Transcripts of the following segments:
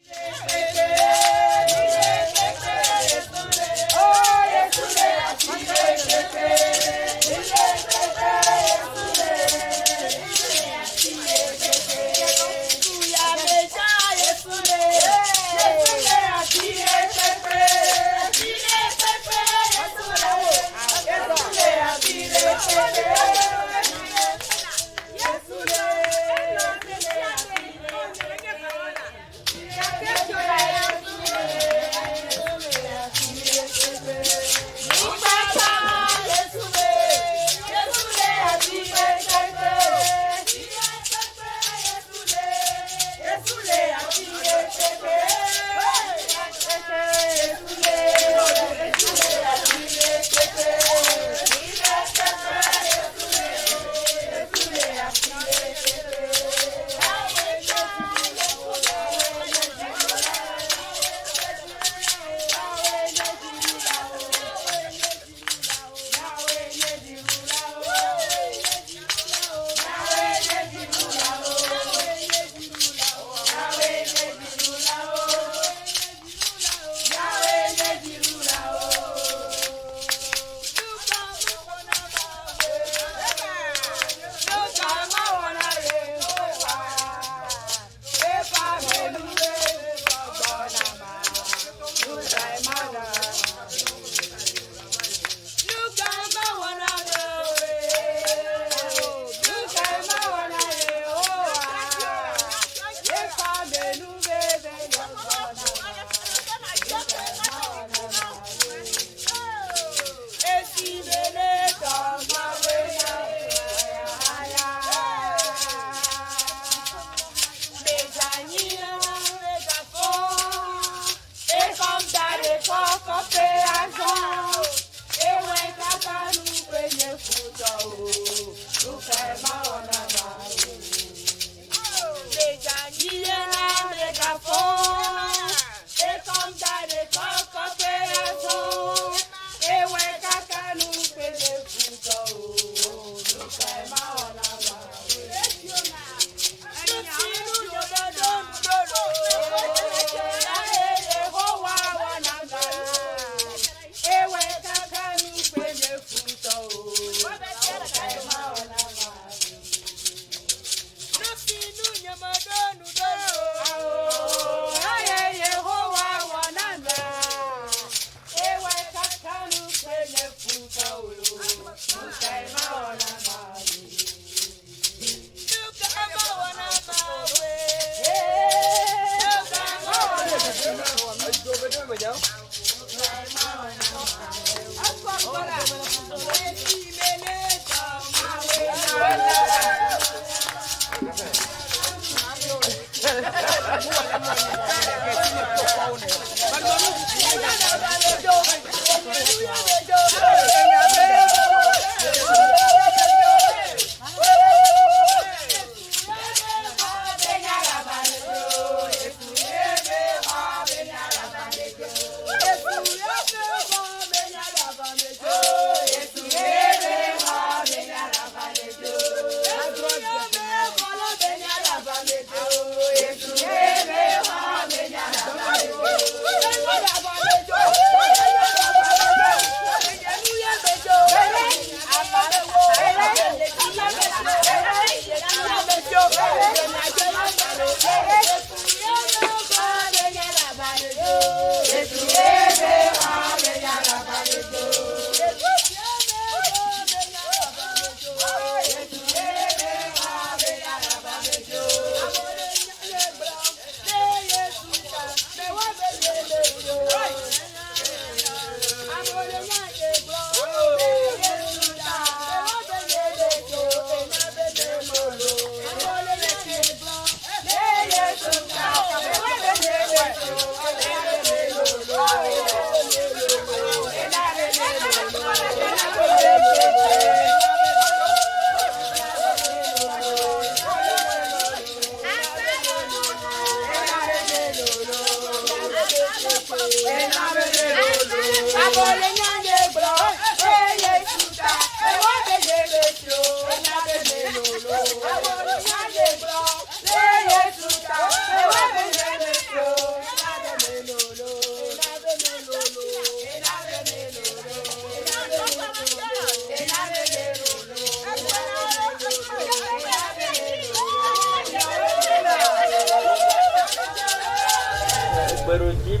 Hey,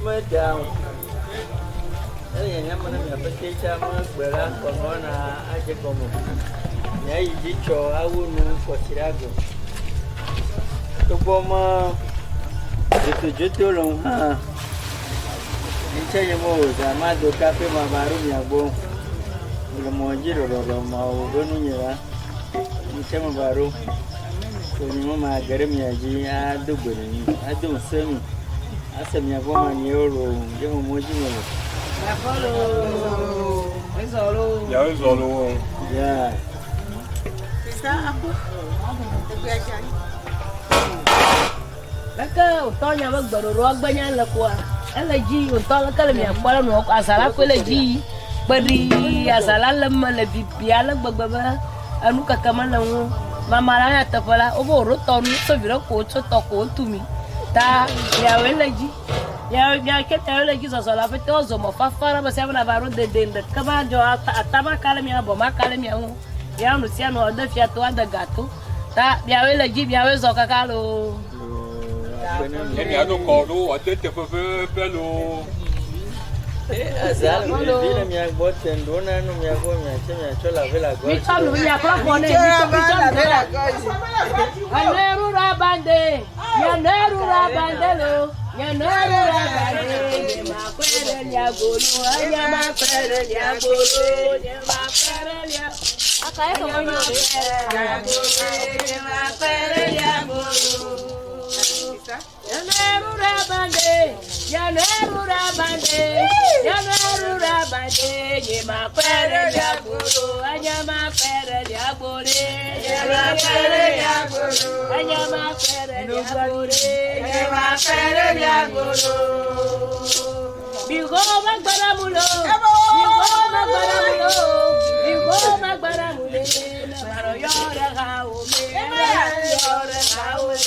mới chào cái gì nhá mình nhập cái chi cha mới bữa đó còn nói là ai chỉ còn một nhảy gì cho áo nu của Chicago tôi bom itu long ha ini saya mau sama do kafe ma baru ya bom belum mau jiro lo mau benunya lah ini saya baru so ni mama garim ya ji adu bani adu semi asam ya bom ni euro je mo moji mo ya follow ezolo ya ezolo ya está aku biasa laka utonya magbaro rogbanya la kwa ala ji utola kala mi akwala no asala ko la ji bari asala lamma la bibiala gbagba anu kakama na wo mama la ya tafala obo ro tonu so biro ko to ko tumi ta ya we la ji ya ke ta la ji so la fe to zo mo fafara ba sa na baro de kama jo atama kala mi abo ma kala mi wo ya no sia no da fia to da gato ta ya we la ji ya we zo kakalo Ini ada koru, ada tepelo. Asal bila mi buat tendona, mi buat mi cola vela gol. Mi cola vela gol. Mi cola vela gol. Aneru rabande, ya neru rabande lo, ya neru rabande. Ma kwere ya golu, ya ma kwere ya golu, ya ma kwere ya. Akaya kamo ni ya golu, ya ma kwere ya golu. Ya neru rabande, ya neru rabande, ya neru rabande, ye ma kwere ya gulu, anya ma kwere ya gulu, ye ma kwere ya gulu, anya ma kwere ya gulu, ye ma kwere ya gulu. Bigo magbara mulo, bigo magbara mulo, bigo magbara mule, na baro yore gawo me, yore gawo me.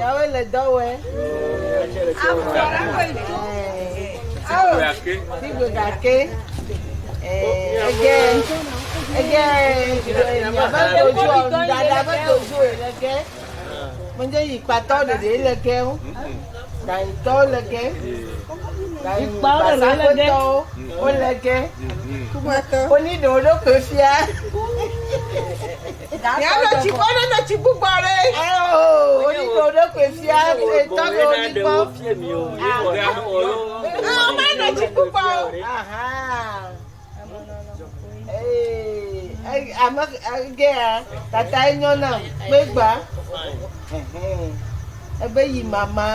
Yawe le dowe. Sigo gake. Dada batoju eleke. Munje ipato de eleke o. Dan to leke. Dan eleke. O leke. Oni dodo kofia. Ya lo chibona na chibubare. Oh, oni dodo kofia to do ni po. Ah, ma na chibubare. Aha. Ama ge tata nyona megba. Ebe yi mama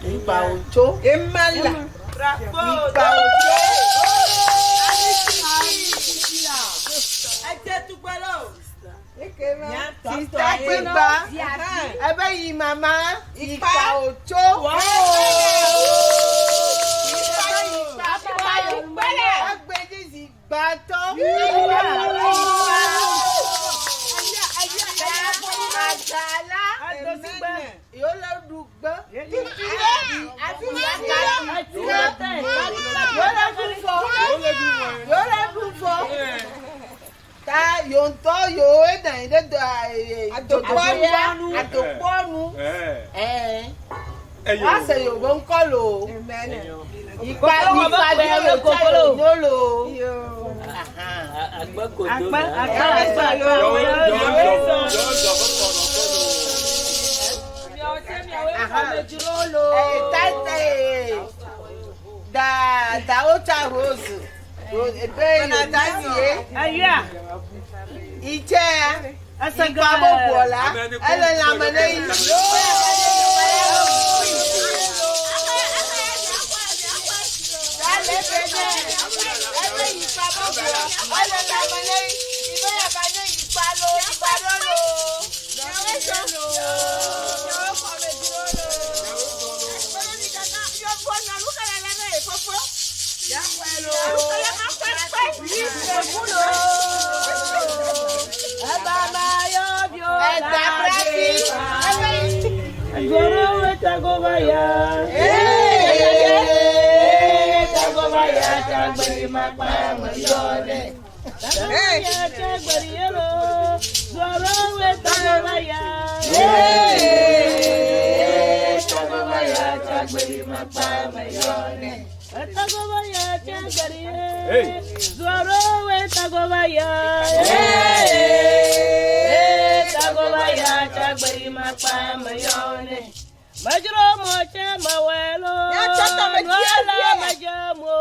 ipa ojo. Emala. Ipa ojo. Sista gbegba ebe yi mama ipa ojo. Agbedi gbato. Àjàlá yóò lọ dùgbọ́. Yóò lọ dùfọ́. Ta yóò tọ́ yóò ẹ̀dá ìdẹ́dọ̀ àtòpọ́nù. Wọ́n ṣe Yorùbá ń kọ́ lò. Ipa yóò lò. Da outra rose. Iche ipa bobola. Ele la mane Majro moche mawelo, wala majamo.